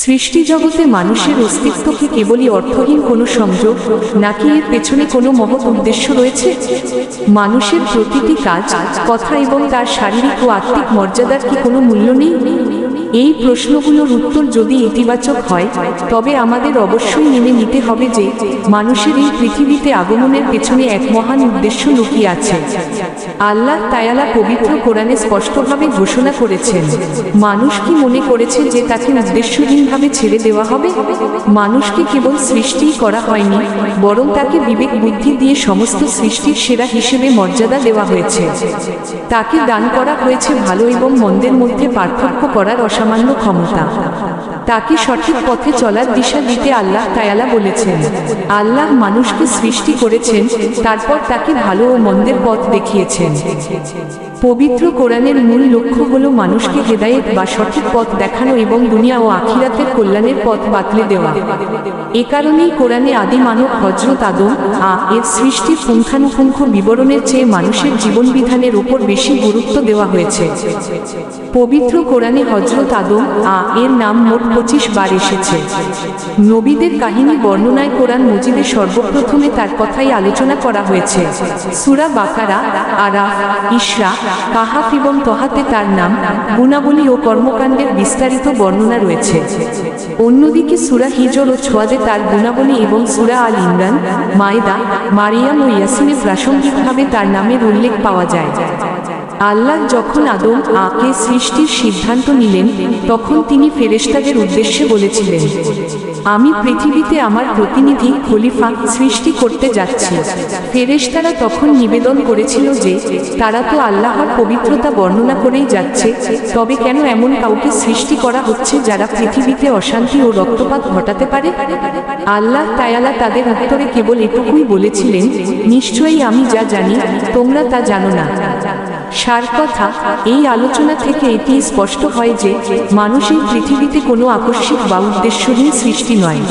সৃষ্টি জগতে মানুষের অস্তিত্ব কি কেবলই অর্থহীন কোনো সংযোগ, নাকি এর পেছনে কোনো মহৎ উদ্দেশ্য রয়েছে? মানুষের প্রতিটি কাজ, কথা এবং তার শারীরিক ও আত্মিক মর্যাদার কি কোনো মূল্য নেই? এই প্রশ্নগুলোর উত্তর যদি ইতিবাচক হয়, তবে আমাদের অবশ্যই মেনে নিতে হবে যে মানুষের এই পৃথিবীতে আগমনের পেছনে এক মহান উদ্দেশ্য লুকিয়ে আছে। আল্লাহ তাআলা পবিত্র কোরআনে স্পষ্টভাবে ঘোষণা করেছেন, মানুষ কি মনে করেছে যে তাকে উদ্দেশ্যহীনভাবে ছেড়ে দেওয়া হবে? মানুষকে কেবল সৃষ্টিই করা হয়নি, বরং তাকে বিবেক বুদ্ধি দিয়ে সমস্ত সৃষ্টির সেরা হিসেবে মর্যাদা দেওয়া হয়েছে। তাকে দান করা হয়েছে ভালো এবং মন্দের মধ্যে পার্থক্য করার অসামান্য ক্ষমতা। তাকে সঠিক পথে চলার দিশা দিতে আল্লাহ তাআলা বলেছেন। আল্লাহ মানুষকে সৃষ্টি করেছেন, তারপর তাকে ভালো ও মন্দের পথ দেখিয়েছেন। পবিত্র কোরআনের মূল লক্ষ্য হলো মানুষকে হেদায়েত বা সঠিক পথ দেখানো এবং দুনিয়া ও আখিরাতের কল্যাণের পথ বাতলে দেওয়া। এ কারণেই কোরআনে আদি মানব হযরত আদম এর সৃষ্টির পুঙ্খানুপুঙ্খ বিবরণের চেয়ে মানুষের জীবনবিধানের উপর বেশি গুরুত্ব দেওয়া হয়েছে। পবিত্র কোরআনে হযরত আদম এর নাম মোট 25 বার এসেছে। নবীদের কাহিনী বর্ণনায় কোরআন মজিদে সর্বপ্রথমে তার কথাই আলোচনা করা হয়েছে। সূরা বাকারা, আরাফ, ইসরা, কাহাফ এবং তহাতে তার নাম, গুণাবলী ও কর্মকাণ্ডের বিস্তারিত বর্ণনা রয়েছে। অন্যদিকে সূরা হিজর ও ছোয়াদে তার গুণাবলী এবং সূরা আল ইমরান, মায়েদা, মারিয়াম ও ইয়াসিনে প্রাসঙ্গিকভাবে তার নামের উল্লেখ পাওয়া যায়। আল্লাহ যখন আদম কে সৃষ্টির সিদ্ধান্ত নিলেন, তখন তিনি ফেরেশতাদের উদ্দেশ্যে বলেছিলেন, আমি পৃথিবীতে আমার প্রতিনিধি খলিফা সৃষ্টি করতে যাচ্ছি। ফেরেশতারা তখন নিবেদন করেছিল যে তারা তো আল্লাহর পবিত্রতা বর্ণনা করেই যাচ্ছে, তবে কেন এমন কাউকে সৃষ্টি করা হচ্ছে যারা পৃথিবীতে অশান্তি ও রক্তপাত ঘটাতে পারে? আল্লাহ তাআলা তাদের উত্তরে কেবল এটুকুই বলেছিলেন, নিশ্চয়ই আমি যা জানি তোমরা তা জানো না। সার কথা, এই আলোচনা থেকে এটি স্পষ্ট হয় যে মানুষ এই পৃথিবীতে কোনো আকস্মিক বা উদ্দেশ্যহীন সৃষ্টি নয়,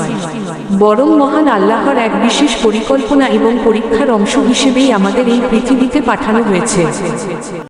বরং মহান আল্লাহর এক বিশেষ পরিকল্পনা এবং পরীক্ষার অংশ হিসেবেই আমাদের এই পৃথিবীতে পাঠানো হয়েছে।